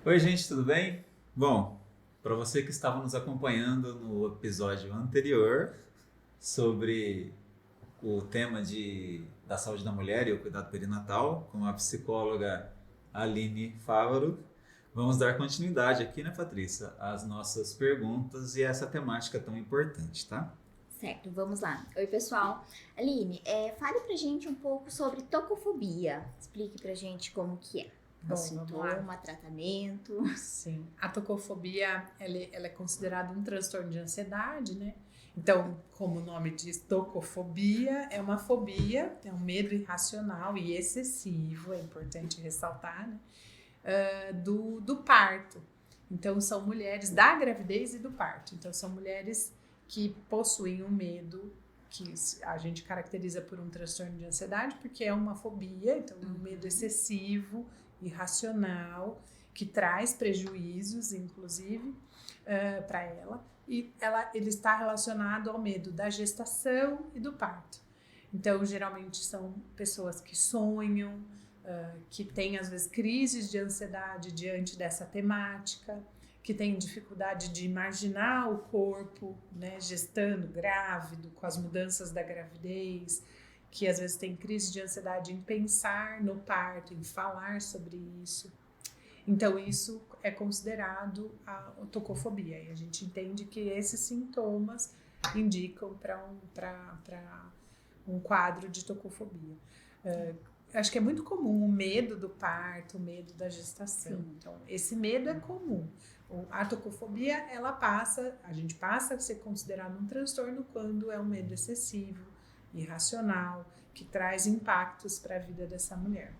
Oi, gente, tudo bem? Bom, para você que estava nos acompanhando no episódio anterior sobre o tema da saúde da mulher e o cuidado perinatal, com a psicóloga Aline Fávaro, vamos dar continuidade aqui, né, Patrícia, às nossas perguntas e a essa temática tão importante, tá? Certo, vamos lá. Oi, pessoal. Aline, fale pra gente um pouco sobre tocofobia. Explique pra gente como que é. Bom, vamos lá. Sintoma, tratamento. Sim, a tocofobia ela é considerada um transtorno de ansiedade, né? Então, como o nome diz, tocofobia é uma fobia, é um medo irracional e excessivo, é importante ressaltar, né? Do parto. Então, são mulheres da gravidez e do parto. Então, são mulheres que possuem um medo que a gente caracteriza por um transtorno de ansiedade, porque é uma fobia, então um medo excessivo, irracional, que traz prejuízos, inclusive, para ela. E ele está relacionado ao medo da gestação e do parto. Então, geralmente são pessoas que sonham, que têm, às vezes, crises de ansiedade diante dessa temática, que têm dificuldade de imaginar o corpo, né, gestando, grávido, com as mudanças da gravidez, que às vezes tem crise de ansiedade em pensar no parto, em falar sobre isso. Então, isso é considerado a tocofobia. E a gente entende que esses sintomas indicam para um quadro de tocofobia. Acho que é muito comum o medo do parto, o medo da gestação. Sim. Então, esse medo é comum. A tocofobia, a gente passa a ser considerado um transtorno quando é um medo excessivo, irracional, que traz impactos para a vida dessa mulher.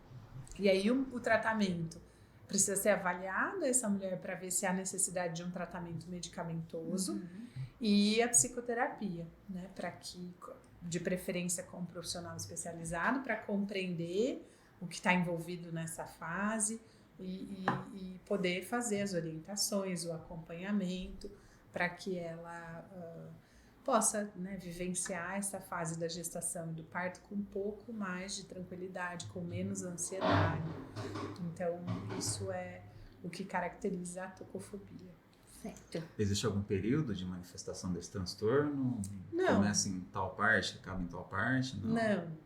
E aí o tratamento precisa ser avaliado essa mulher para ver se há necessidade de um tratamento medicamentoso e a psicoterapia, né, para que, de preferência com um profissional especializado, para compreender o que está envolvido nessa fase e poder fazer as orientações, o acompanhamento, para que ela possa, né, vivenciar essa fase da gestação e do parto com um pouco mais de tranquilidade, com menos ansiedade. Então, isso é o que caracteriza a tocofobia. Certo. Existe algum período de manifestação desse transtorno? Não. Começa em tal parte, acaba em tal parte?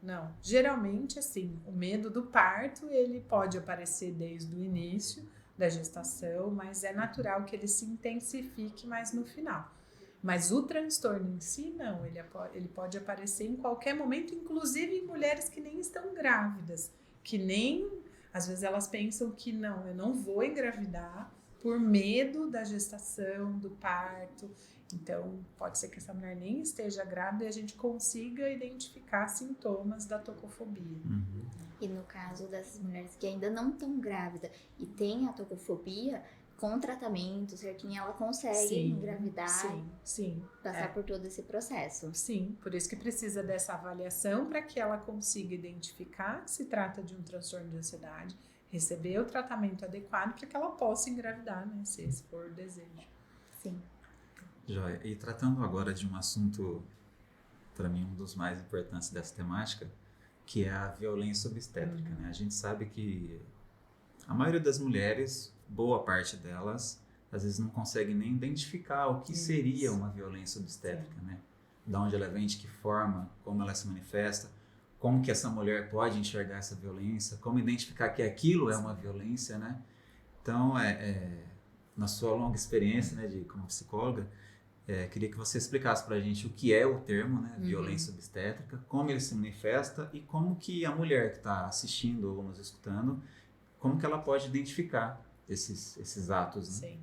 Não. Geralmente, assim, o medo do parto, ele pode aparecer desde o início da gestação, mas é natural que ele se intensifique mais no final. Mas o transtorno em si, não, ele pode aparecer em qualquer momento, inclusive em mulheres que nem estão grávidas, que nem, às vezes elas pensam que não, eu não vou engravidar por medo da gestação, do parto. Então, pode ser que essa mulher nem esteja grávida e a gente consiga identificar sintomas da tocofobia. E no caso dessas mulheres que ainda não estão grávidas e têm a tocofobia, com tratamento certinho, ela consegue engravidar sim, passar por todo esse processo. Sim, por isso que precisa dessa avaliação para que ela consiga identificar que se trata de um transtorno de ansiedade, receber o tratamento adequado para que ela possa engravidar, né, se esse for o desejo. Sim. Joia. E tratando agora de um assunto, para mim, um dos mais importantes dessa temática, que é a violência obstétrica, né? A gente sabe que a maioria das mulheres, boa parte delas, às vezes não consegue nem identificar o que seria uma violência obstétrica, né? De onde ela vem, de que forma, como ela se manifesta, como que essa mulher pode enxergar essa violência, como identificar que aquilo é uma violência, né? Então, na sua longa experiência, né, como psicóloga, queria que você explicasse pra gente o que é o termo, né, violência obstétrica, como ele se manifesta e como que a mulher que está assistindo ou nos escutando, como que ela pode identificar esses atos, né? Sim.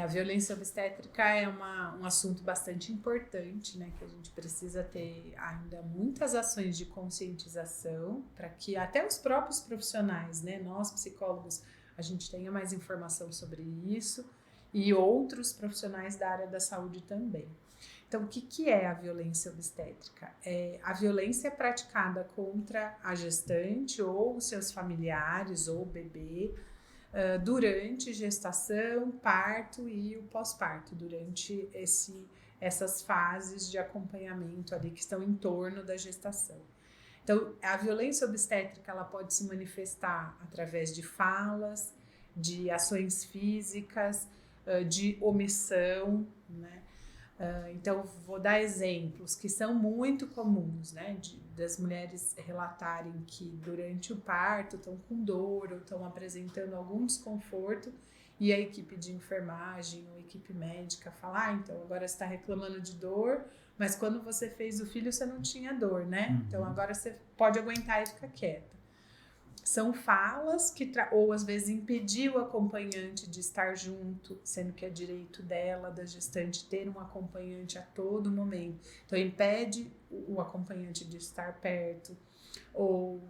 A violência obstétrica é um assunto bastante importante, né, que a gente precisa ter ainda muitas ações de conscientização para que até os próprios profissionais, né, nós psicólogos, a gente tenha mais informação sobre isso e outros profissionais da área da saúde também. Então, o que é a violência obstétrica? A violência é praticada contra a gestante ou os seus familiares ou o bebê durante gestação, parto e o pós-parto, durante essas fases de acompanhamento ali que estão em torno da gestação. Então, a violência obstétrica ela pode se manifestar através de falas, de ações físicas, de omissão, né? Então, vou dar exemplos que são muito comuns, né? Das mulheres relatarem que durante o parto estão com dor ou estão apresentando algum desconforto e a equipe de enfermagem ou a equipe médica fala, então agora você está reclamando de dor, mas quando você fez o filho você não tinha dor, né? Então agora você pode aguentar e ficar quieta. São falas que, ou às vezes impedir o acompanhante de estar junto, sendo que é direito dela, da gestante, ter um acompanhante a todo momento. Então, impede o acompanhante de estar perto, ou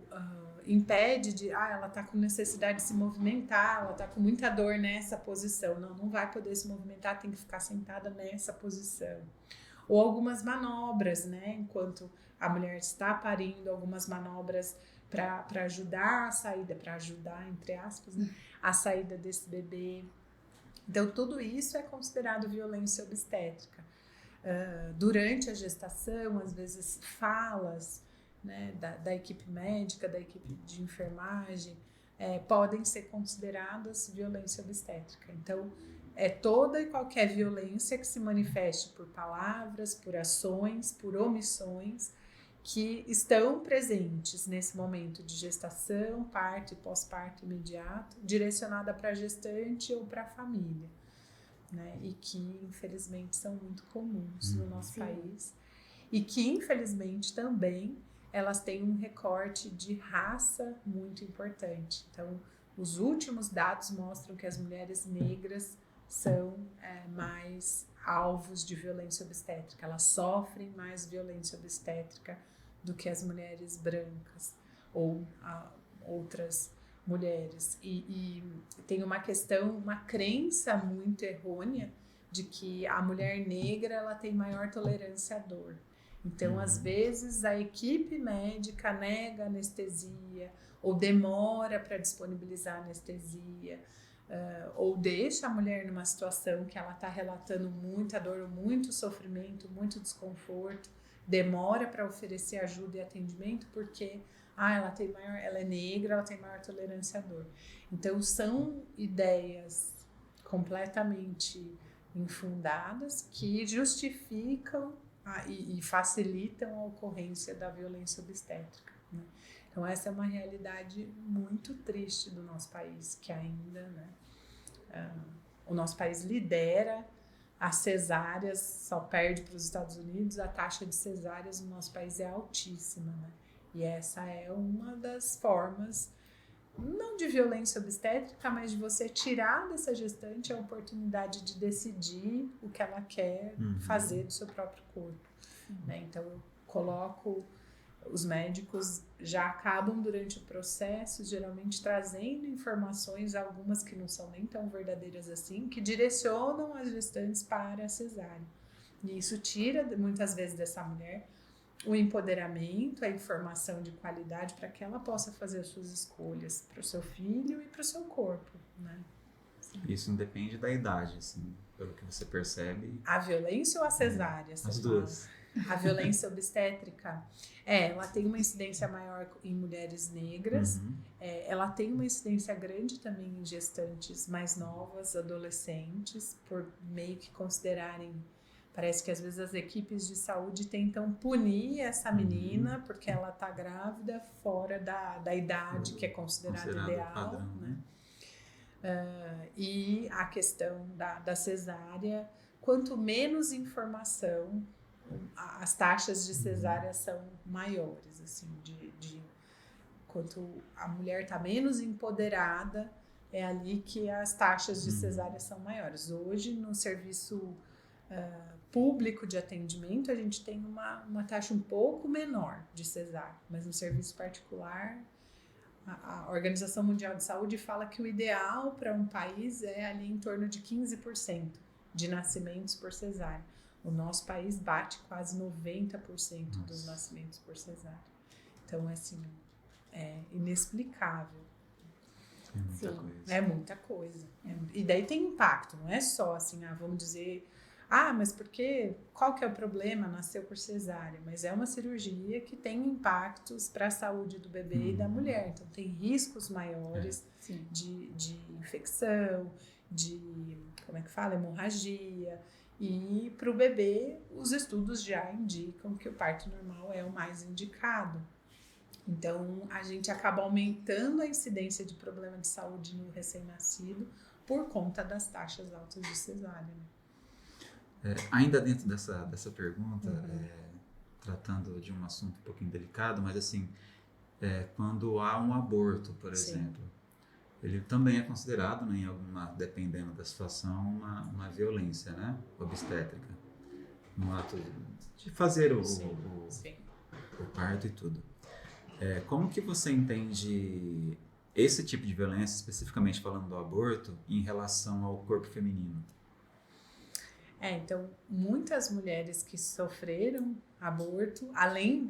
impede de, ela está com necessidade de se movimentar, ela está com muita dor nessa posição. Não vai poder se movimentar, tem que ficar sentada nessa posição. Ou algumas manobras, né? Enquanto a mulher está parindo, algumas manobras para ajudar a saída, para ajudar, entre aspas, né, a saída desse bebê. Então, tudo isso é considerado violência obstétrica. Durante a gestação, às vezes, falas, né, da equipe médica, da equipe de enfermagem, podem ser consideradas violência obstétrica. Então, é toda e qualquer violência que se manifeste por palavras, por ações, por omissões, que estão presentes nesse momento de gestação, parto e pós-parto imediato, direcionada para a gestante ou para a família, né? E que, infelizmente, são muito comuns no nosso país. E que, infelizmente, também elas têm um recorte de raça muito importante. Então, os últimos dados mostram que as mulheres negras são mais alvos de violência obstétrica, elas sofrem mais violência obstétrica do que as mulheres brancas ou outras mulheres. E tem uma questão, uma crença muito errônea de que a mulher negra ela tem maior tolerância à dor. Então, às vezes, a equipe médica nega anestesia ou demora para disponibilizar anestesia, ou deixa a mulher numa situação que ela está relatando muita dor, muito sofrimento, muito desconforto, demora para oferecer ajuda e atendimento porque ela é negra, ela tem maior tolerância à dor. Então, são ideias completamente infundadas que justificam e facilitam a ocorrência da violência obstétrica, né? Então, essa é uma realidade muito triste do nosso país, que ainda, né, o nosso país lidera as cesáreas, só perde para os Estados Unidos, a taxa de cesáreas no nosso país é altíssima, né? E essa é uma das formas, não de violência obstétrica, mas de você tirar dessa gestante a oportunidade de decidir o que ela quer fazer do seu próprio corpo, né? Então, eu coloco, os médicos já acabam durante o processo, geralmente trazendo informações, algumas que não são nem tão verdadeiras assim, que direcionam as gestantes para a cesárea. E isso tira, muitas vezes, dessa mulher o empoderamento, a informação de qualidade para que ela possa fazer as suas escolhas para o seu filho e para o seu corpo, né? Isso independe da idade, assim, pelo que você percebe. A violência ou a cesárea? As duas. A violência obstétrica, ela tem uma incidência maior em mulheres negras, ela tem uma incidência grande também em gestantes mais novas, adolescentes, por meio que considerarem, parece que às vezes as equipes de saúde tentam punir essa menina porque ela está grávida fora da idade que é considerada ideal, padrão, né? E a questão da cesárea, quanto menos informação, as taxas de cesárea são maiores, assim, quanto a mulher está menos empoderada, é ali que as taxas de cesárea são maiores. Hoje, no serviço público de atendimento, a gente tem uma taxa um pouco menor de cesárea, mas no serviço particular, a Organização Mundial de Saúde fala que o ideal para um país é ali em torno de 15% de nascimentos por cesárea. O nosso país bate quase 90% dos nascimentos por cesárea. Então, assim, é inexplicável. É muita coisa. É muita coisa. E daí tem impacto, não é só assim, vamos dizer, mas qual que é o problema? Nasceu por cesárea. Mas é uma cirurgia que tem impactos para a saúde do bebê e da mulher. Então, tem riscos maiores de infecção, hemorragia. E para o bebê, os estudos já indicam que o parto normal é o mais indicado. Então, a gente acaba aumentando a incidência de problema de saúde no recém-nascido por conta das taxas altas de cesárea. Né? Ainda dentro dessa pergunta, tratando de um assunto um pouquinho delicado, mas assim, quando há um aborto, por exemplo, ele também é considerado, né, dependendo da situação, uma violência, né, obstétrica, no ato de fazer o parto e tudo. Como que você entende esse tipo de violência, especificamente falando do aborto, em relação ao corpo feminino? Então, muitas mulheres que sofreram aborto, além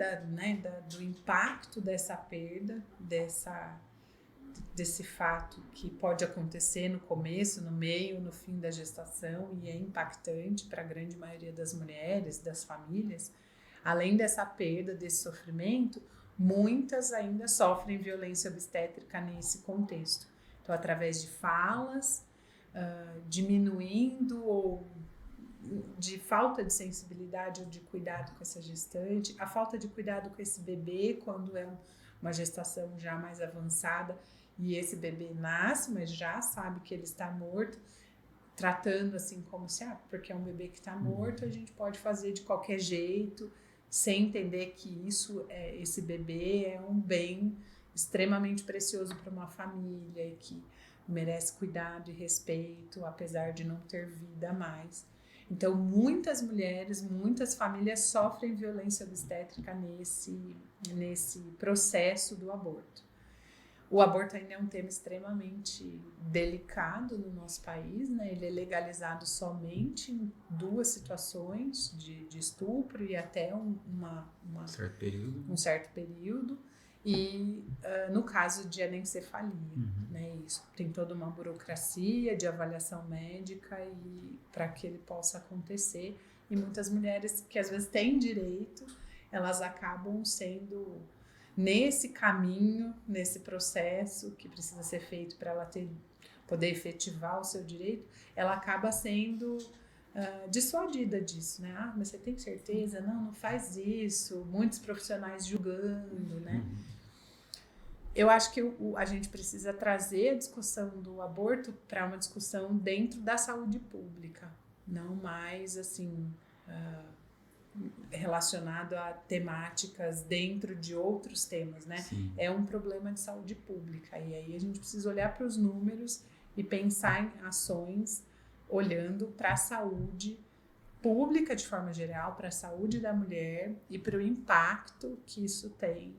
do impacto dessa perda, desse fato que pode acontecer no começo, no meio, no fim da gestação, e é impactante para a grande maioria das mulheres, das famílias, além dessa perda, desse sofrimento, muitas ainda sofrem violência obstétrica nesse contexto. Então, através de falas, diminuindo ou de falta de sensibilidade ou de cuidado com essa gestante, a falta de cuidado com esse bebê quando é uma gestação já mais avançada e esse bebê nasce, mas já sabe que ele está morto, tratando assim como se, porque é um bebê que está morto, a gente pode fazer de qualquer jeito, sem entender que esse bebê é um bem extremamente precioso para uma família e que merece cuidado e respeito, apesar de não ter vida mais. Então, muitas mulheres, muitas famílias sofrem violência obstétrica nesse processo do aborto. O aborto ainda é um tema extremamente delicado no nosso país, né? Ele é legalizado somente em 2 situações de estupro e até um certo período. E no caso de anencefalia, né? Isso tem toda uma burocracia de avaliação médica e para que ele possa acontecer. E muitas mulheres que às vezes têm direito, elas acabam sendo nesse caminho, nesse processo que precisa ser feito para ela poder efetivar o seu direito, ela acaba sendo dissuadida disso, né? Mas você tem certeza? Não faz isso. Muitos profissionais julgando, né? Eu acho que a gente precisa trazer a discussão do aborto para uma discussão dentro da saúde pública, não mais assim relacionado a temáticas dentro de outros temas, né? Sim. É um problema de saúde pública e aí a gente precisa olhar para os números e pensar em ações olhando para a saúde pública de forma geral, para a saúde da mulher e para o impacto que isso tem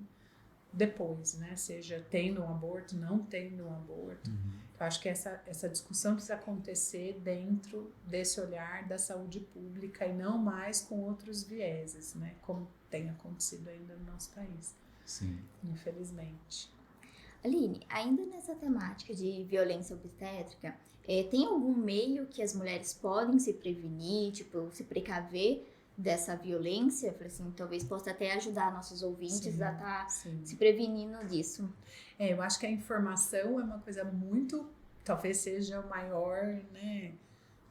depois, né? Seja tendo um aborto, não tendo um aborto. Eu acho que essa discussão precisa acontecer dentro desse olhar da saúde pública e não mais com outros vieses, né? Como tem acontecido ainda no nosso país. Sim. Infelizmente. Aline, ainda nessa temática de violência obstétrica, tem algum meio que as mulheres podem se prevenir, tipo, se precaver dessa violência? Eu falei assim, talvez possa até ajudar nossos ouvintes a estar se prevenindo disso. Eu acho que a informação é uma coisa muito, talvez seja o maior, né,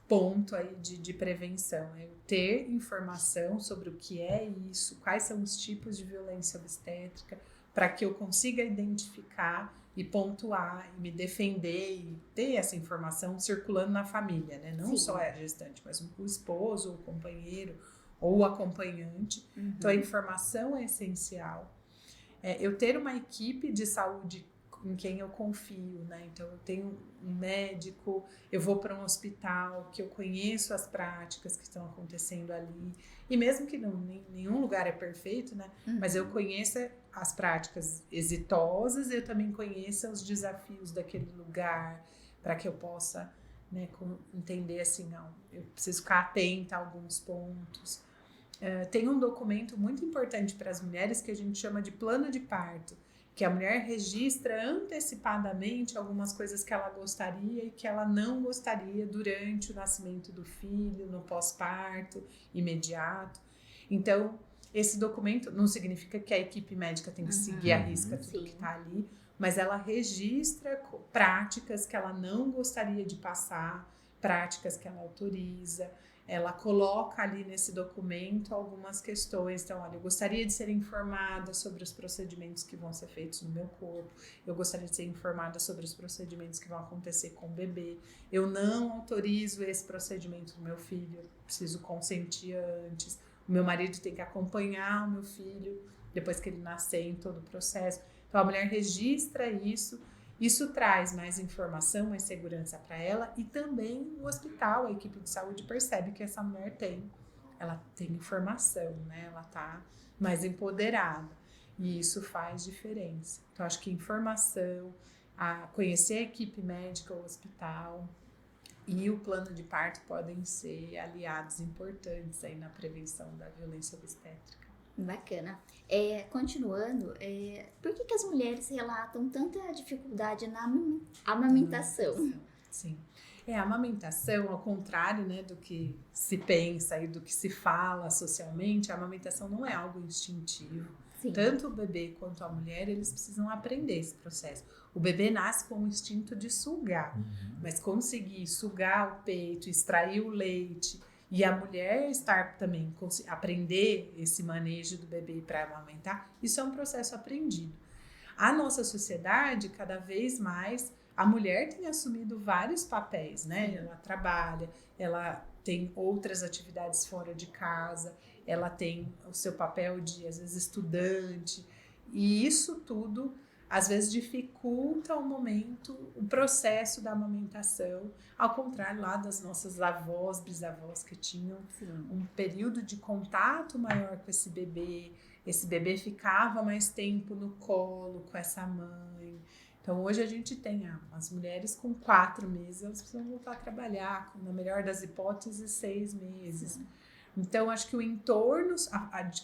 ponto aí de prevenção. É ter informação sobre o que é isso, quais são os tipos de violência obstétrica, para que eu consiga identificar e pontuar e me defender e ter essa informação circulando na família, né? Não só a gestante, mas o esposo, o companheiro ou o acompanhante. Então, a informação é essencial. Eu ter uma equipe de saúde em quem eu confio, né? Então, eu tenho um médico, eu vou para um hospital, que eu conheço as práticas que estão acontecendo ali. E mesmo que nenhum lugar é perfeito, né? Mas eu conheço as práticas exitosas, eu também conheço os desafios daquele lugar, para que eu possa, né, entender assim, não, eu preciso ficar atenta a alguns pontos. Tem um documento muito importante para as mulheres que a gente chama de plano de parto, que a mulher registra antecipadamente algumas coisas que ela gostaria e que ela não gostaria durante o nascimento do filho, no pós-parto imediato. Então, esse documento não significa que a equipe médica tem que seguir à risca tudo que está ali, mas ela registra práticas que ela não gostaria de passar, práticas que ela autoriza. Ela coloca ali nesse documento algumas questões. Então, olha, eu gostaria de ser informada sobre os procedimentos que vão ser feitos no meu corpo. Eu gostaria de ser informada sobre os procedimentos que vão acontecer com o bebê. Eu não autorizo esse procedimento no meu filho. Eu preciso consentir antes. O meu marido tem que acompanhar o meu filho depois que ele nascer em todo o processo. Então, a mulher registra isso. Isso traz mais informação, mais segurança para ela, e também o hospital, a equipe de saúde percebe que essa mulher ela tem informação, né? Ela está mais empoderada, e isso faz diferença. Então, acho que informação, conhecer a equipe médica, o hospital e o plano de parto podem ser aliados importantes aí na prevenção da violência obstétrica. Bacana. Continuando, por que as mulheres relatam tanta dificuldade na amamentação? Sim. A amamentação, ao contrário, né, do que se pensa e do que se fala socialmente, a amamentação não é algo instintivo. Sim. Tanto o bebê quanto a mulher, eles precisam aprender esse processo. O bebê nasce com o instinto de sugar, mas conseguir sugar o peito, extrair o leite, e a mulher também aprender esse manejo do bebê para amamentar, isso é um processo aprendido. A nossa sociedade, cada vez mais, a mulher tem assumido vários papéis, né? Ela trabalha, ela tem outras atividades fora de casa, ela tem o seu papel de, às vezes, estudante, e isso tudo às vezes dificulta o processo da amamentação, ao contrário lá das nossas avós, bisavós, que tinham um período de contato maior com esse bebê ficava mais tempo no colo com essa mãe. Então hoje a gente tem as mulheres com 4 meses, elas precisam voltar a trabalhar, na melhor das hipóteses, 6 meses. Sim. Então, acho que o entorno,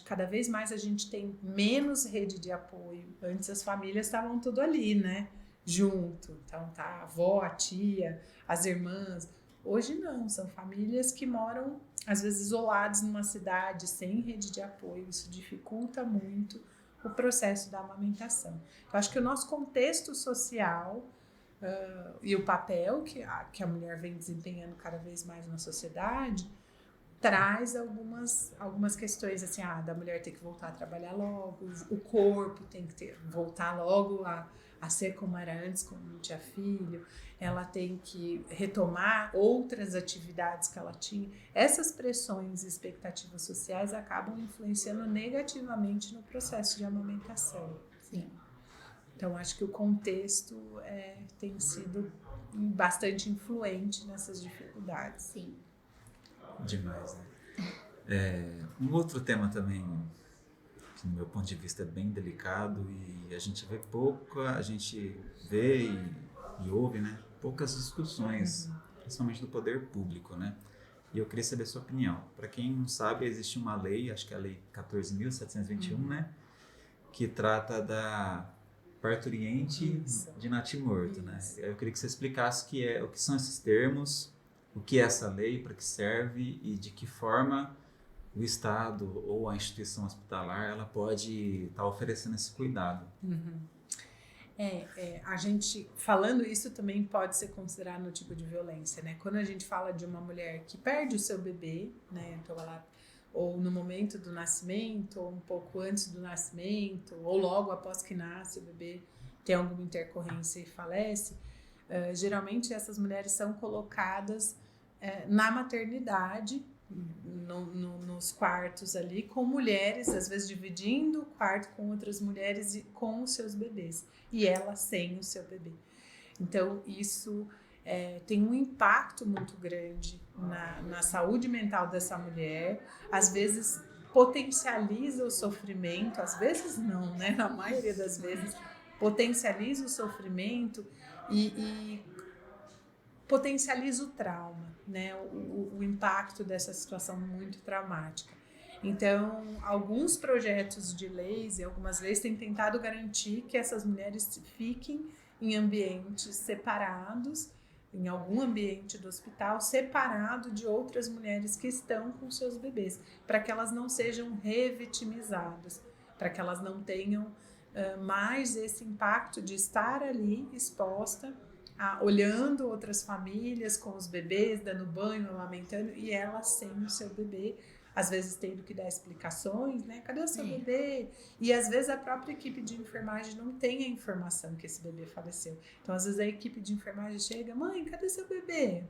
cada vez mais a gente tem menos rede de apoio. Antes as famílias estavam tudo ali, né? Junto. Então, tá a avó, a tia, as irmãs. Hoje não, são famílias que moram, às vezes, isoladas numa cidade, sem rede de apoio. Isso dificulta muito o processo da amamentação. Então, acho que o nosso contexto social e o papel que a mulher vem desempenhando cada vez mais na sociedade traz algumas questões assim, da mulher ter que voltar a trabalhar logo, o corpo tem que voltar logo a ser como era antes, quando não tinha filho, ela tem que retomar outras atividades que ela tinha. Essas pressões e expectativas sociais acabam influenciando negativamente no processo de amamentação. Sim. Então, acho que o contexto tem sido bastante influente nessas dificuldades. Sim. Demais, né? Um outro tema também, que no meu ponto de vista é bem delicado e a gente vê e ouve, né? Poucas discussões, principalmente do poder público, né? E eu queria saber a sua opinião. Para quem não sabe, existe uma lei, acho que é a Lei 14.721, né? Que trata da parturiente de natimorto, né? Eu queria que você explicasse o que são esses termos, o que é essa lei, para que serve e de que forma o Estado ou a instituição hospitalar ela pode estar oferecendo esse cuidado. A gente, falando isso, também pode ser considerado um tipo de violência, né? Quando a gente fala de uma mulher que perde o seu bebê, né? Então ela, ou no momento do nascimento, ou um pouco antes do nascimento, ou logo após que nasce o bebê, tem alguma intercorrência e falece, geralmente essas mulheres são colocadas na maternidade, nos quartos ali, com mulheres, às vezes dividindo o quarto com outras mulheres e com os seus bebês, e ela sem o seu bebê. Então, isso tem um impacto muito grande na saúde mental dessa mulher, às vezes potencializa o sofrimento, às vezes não, né? Na maioria das vezes, potencializa o sofrimento e potencializa o trauma, né? O impacto dessa situação muito traumática. Então, alguns projetos de leis e algumas leis têm tentado garantir que essas mulheres fiquem em ambientes separados, em algum ambiente do hospital, separado de outras mulheres que estão com seus bebês, para que elas não sejam revitimizadas, para que elas não tenham mais esse impacto de estar ali exposta, olhando outras famílias com os bebês, dando banho, amamentando, e ela sem o seu bebê, às vezes tendo que dar explicações, né? Cadê o seu bebê? E às vezes a própria equipe de enfermagem não tem a informação que esse bebê faleceu. Então, às vezes a equipe de enfermagem chega, mãe, cadê seu bebê?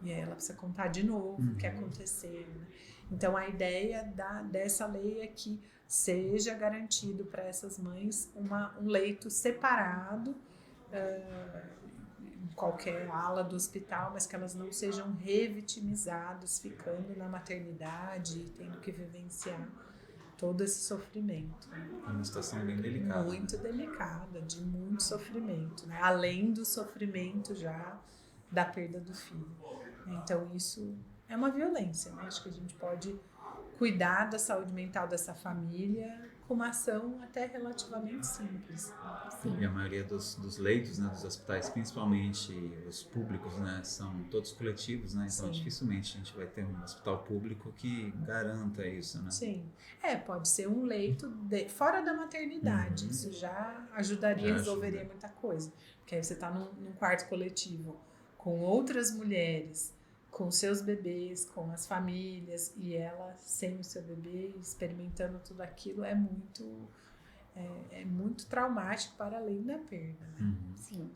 E aí ela precisa contar de novo o que aconteceu, né? Então, a ideia dessa lei é que seja garantido para essas mães um leito separado, em qualquer ala do hospital, mas que elas não sejam revitimizadas, ficando na maternidade e tendo que vivenciar todo esse sofrimento. É uma situação bem delicada. Muito delicada, de muito sofrimento, né? Além do sofrimento já da perda do filho. Então, isso é uma violência, né? Acho que a gente pode cuidar da saúde mental dessa família com uma ação até relativamente simples. Sim. E a maioria dos leitos, né, dos hospitais, principalmente os públicos, né, são todos coletivos, né? Então, Sim. dificilmente a gente vai ter um hospital público que garanta isso, né? Sim. Pode ser um leito fora da maternidade. Isso já ajudaria, resolveria muita coisa. Porque aí você está num quarto coletivo com outras mulheres, com seus bebês, com as famílias, e ela sem o seu bebê, experimentando tudo aquilo, é muito traumático para além da perda, né? Sim,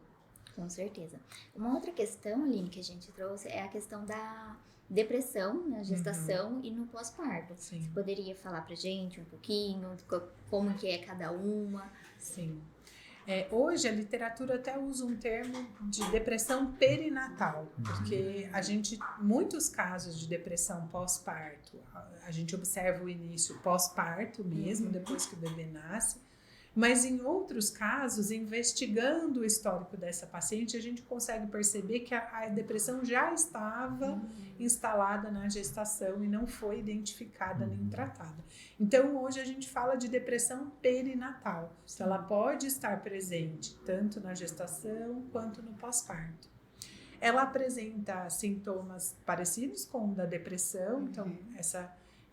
com certeza. Uma outra questão, Aline, que a gente trouxe é a questão da depressão na gestação e no pós-parto. Sim. Você poderia falar pra gente um pouquinho como que é cada uma? Sim. Hoje a literatura até usa um termo de depressão perinatal, porque muitos casos de depressão pós-parto, a gente observa o início pós-parto mesmo, depois que o bebê nasce, mas em outros casos, investigando o histórico dessa paciente, a gente consegue perceber que a depressão já estava instalada na gestação e não foi identificada nem tratada. Então, hoje a gente fala de depressão perinatal. Então, ela pode estar presente tanto na gestação quanto no pós-parto. Ela apresenta sintomas parecidos com o da depressão, então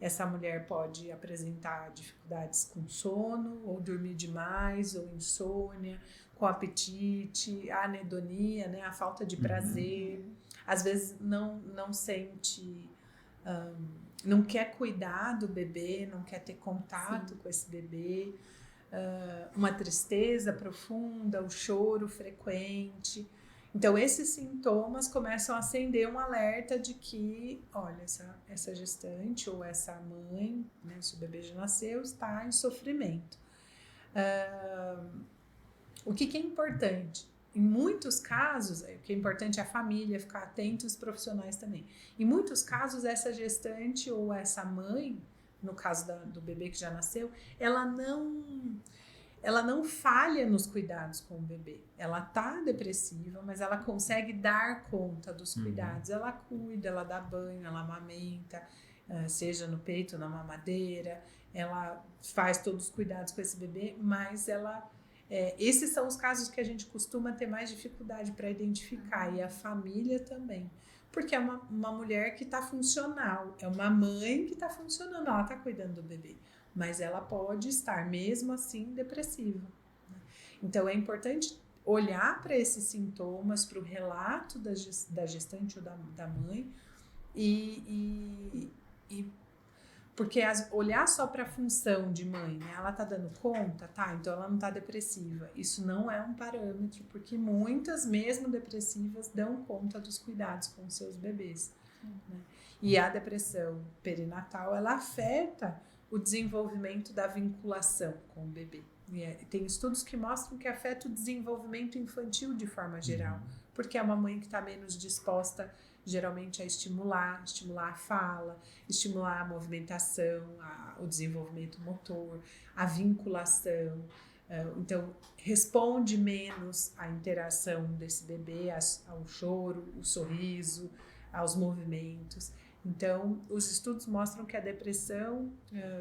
essa mulher pode apresentar dificuldades com sono, ou dormir demais, ou insônia, com apetite, a anedonia, né, a falta de prazer. Às vezes não sente, não quer cuidar do bebê, não quer ter contato com esse bebê. Uma tristeza profunda, o choro frequente. Então, esses sintomas começam a acender um alerta de que, olha, essa gestante ou essa mãe, né, se o bebê já nasceu, está em sofrimento. O que é importante? Em muitos casos, o que é importante é a família ficar atenta e os profissionais também. Em muitos casos, essa gestante ou essa mãe, no caso do bebê que já nasceu, ela não falha nos cuidados com o bebê. Ela tá depressiva, mas ela consegue dar conta dos cuidados. Ela cuida, ela dá banho, ela amamenta, seja no peito, na mamadeira. Ela faz todos os cuidados com esse bebê, mas esses são os casos que a gente costuma ter mais dificuldade para identificar. E a família também. Porque é uma mulher que está funcional. É uma mãe que está funcionando. Ela está cuidando do bebê. Mas ela pode estar, mesmo assim, depressiva. Então, é importante olhar para esses sintomas, para o relato da gestante ou da mãe, porque olhar só para a função de mãe, né? Ela está dando conta? Tá, então ela não está depressiva. Isso não é um parâmetro, porque muitas, mesmo depressivas, dão conta dos cuidados com seus bebês. Né? E a depressão perinatal, ela afeta o desenvolvimento da vinculação com o bebê. Tem estudos que mostram que afeta o desenvolvimento infantil de forma geral, porque é uma mãe que está menos disposta, geralmente, a estimular a fala, estimular a movimentação, o desenvolvimento motor, a vinculação. Então, responde menos à interação desse bebê, ao choro, o sorriso, aos movimentos. Então, os estudos mostram que a depressão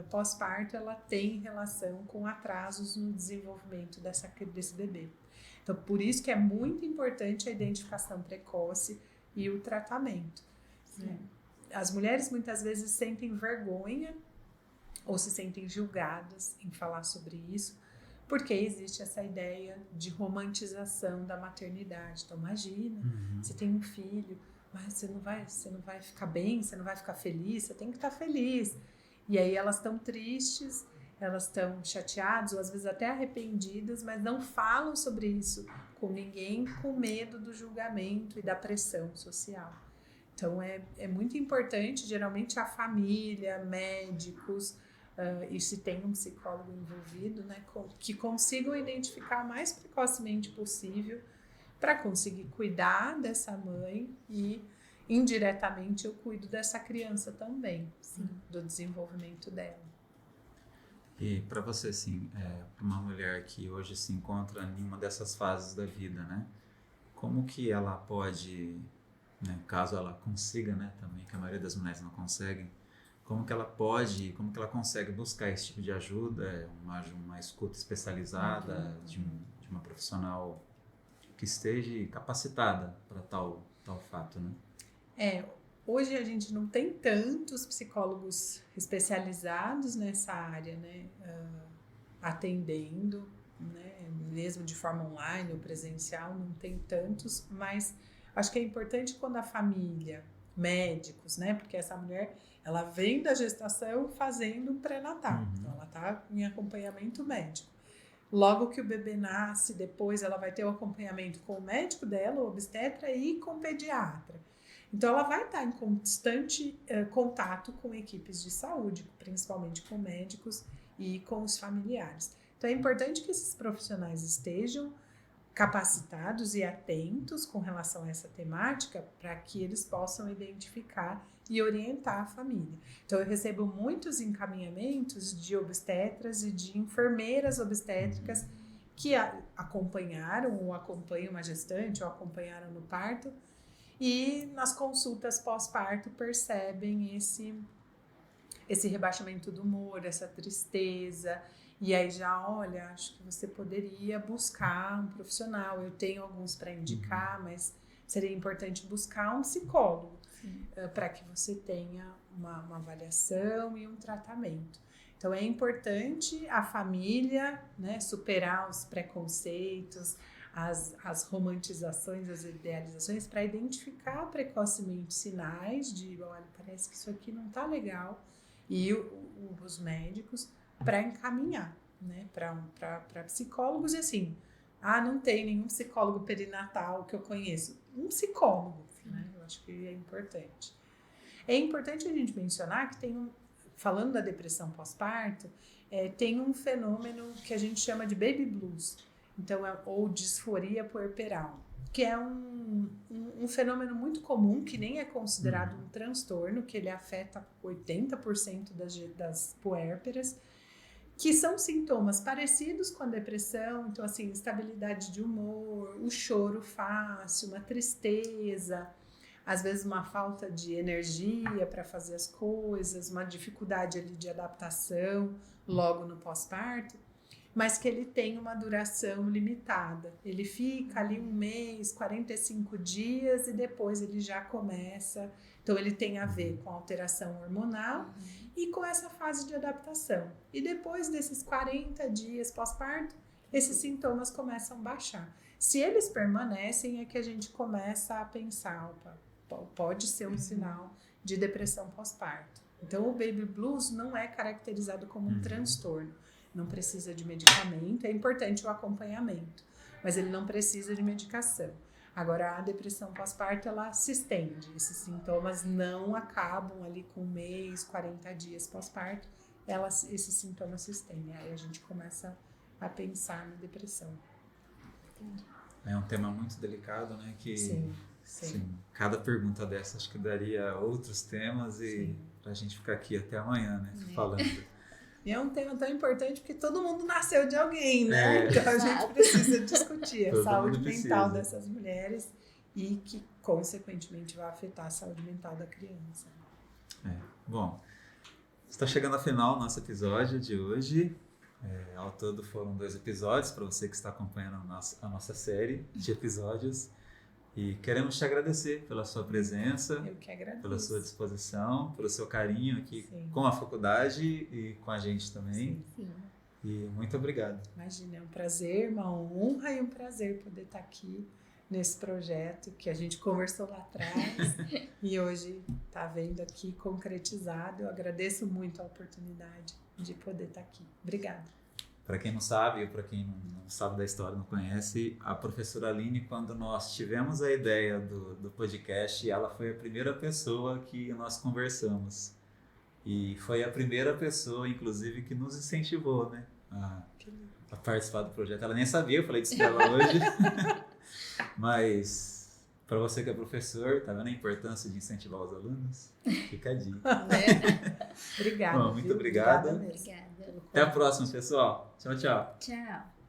pós-parto ela tem relação com atrasos no desenvolvimento desse bebê. Então, por isso que é muito importante a identificação precoce e o tratamento. Né? As mulheres muitas vezes sentem vergonha ou se sentem julgadas em falar sobre isso, porque existe essa ideia de romantização da maternidade. Então, imagina, você tem um filho, mas você não vai ficar bem, você não vai ficar feliz, você tem que estar feliz. E aí elas estão tristes, elas estão chateadas, ou às vezes até arrependidas, mas não falam sobre isso com ninguém, com medo do julgamento e da pressão social. Então é muito importante, geralmente a família, médicos, e se tem um psicólogo envolvido, né, que consigam identificar o mais precocemente possível para conseguir cuidar dessa mãe e indiretamente eu cuido dessa criança também, do desenvolvimento dela. E para você, assim, para uma mulher que hoje se encontra em uma dessas fases da vida, né? Como que ela pode, né, caso ela consiga, né, também, que a maioria das mulheres não conseguem, como que ela consegue buscar esse tipo de ajuda, uma escuta especializada de uma profissional que esteja capacitada para tal fato, né? Hoje a gente não tem tantos psicólogos especializados nessa área, né, atendendo, né, mesmo de forma online ou presencial, não tem tantos, mas acho que é importante quando a família, médicos, né, porque essa mulher, ela vem da gestação fazendo pré-natal, então ela está em acompanhamento médico. Logo que o bebê nasce, depois ela vai ter o acompanhamento com o médico dela, o obstetra, e com o pediatra. Então, ela vai estar em constante contato com equipes de saúde, principalmente com médicos e com os familiares. Então, é importante que esses profissionais estejam capacitados e atentos com relação a essa temática para que eles possam identificar e orientar a família. Então, eu recebo muitos encaminhamentos de obstetras e de enfermeiras obstétricas que acompanharam ou acompanham uma gestante ou acompanharam no parto e nas consultas pós-parto percebem esse rebaixamento do humor, essa tristeza. E aí já, olha, acho que você poderia buscar um profissional. Eu tenho alguns para indicar, mas seria importante buscar um psicólogo para que você tenha uma avaliação e um tratamento. Então, é importante a família, né, superar os preconceitos, as romantizações, as idealizações, para identificar precocemente sinais de, olha, parece que isso aqui não está legal, e os médicos para encaminhar, né, para psicólogos. E assim, não tem nenhum psicólogo perinatal que eu conheço. Um psicólogo, né, eu acho que é importante. É importante a gente mencionar que falando da depressão pós-parto, tem um fenômeno que a gente chama de baby blues, então, ou disforia puerperal, que é um fenômeno muito comum, que nem é considerado um transtorno, que ele afeta 80% das puérperas, que são sintomas parecidos com a depressão, então assim, instabilidade de humor, o choro fácil, uma tristeza, às vezes uma falta de energia para fazer as coisas, uma dificuldade ali de adaptação logo no pós-parto, mas que ele tem uma duração limitada. Ele fica ali 1 mês, 45 dias e depois ele já começa. Então, ele tem a ver com a alteração hormonal e com essa fase de adaptação. E depois desses 40 dias pós-parto, esses sintomas começam a baixar. Se eles permanecem, é que a gente começa a pensar, opa, pode ser um sinal de depressão pós-parto. Então, o baby blues não é caracterizado como um transtorno. Não precisa de medicamento, é importante o acompanhamento, mas ele não precisa de medicação. Agora, a depressão pós-parto, ela se estende, esses sintomas não acabam ali com 1 mês, 40 dias pós-parto, esses sintomas se estendem, aí a gente começa a pensar na depressão. É um tema muito delicado, né, que Sim. cada pergunta dessa acho que daria outros temas e pra gente ficar aqui até amanhã, né, falando. E é um tema tão importante porque todo mundo nasceu de alguém, né? Então a gente precisa discutir a saúde mental dessas mulheres e que, consequentemente, vai afetar a saúde mental da criança. Bom, está chegando ao final do nosso episódio de hoje. Ao todo foram 2 episódios, para você que está acompanhando a nossa série de episódios. E queremos te agradecer pela sua presença, Eu que agradeço. pela sua disposição, pelo seu carinho aqui Sim. com a faculdade e com a gente também. Sim. Sim. E muito obrigado. Imagina, é um prazer, uma honra e um prazer poder estar aqui nesse projeto que a gente conversou lá atrás e hoje está vendo aqui concretizado. Eu agradeço muito a oportunidade de poder estar aqui. Obrigada. Para quem não sabe, ou para quem não sabe da história, não conhece, a professora Aline, quando nós tivemos a ideia do podcast, ela foi a primeira pessoa que nós conversamos. E foi a primeira pessoa, inclusive, que nos incentivou, né, a participar do projeto. Ela nem sabia, eu falei disso pra ela hoje. Mas, para você que é professor, tá vendo a importância de incentivar os alunos? Fica a dica. Obrigada. Bom, muito viu? obrigado. Obrigada mesmo. Obrigada. Até a próxima, pessoal. Tchau, tchau. Tchau.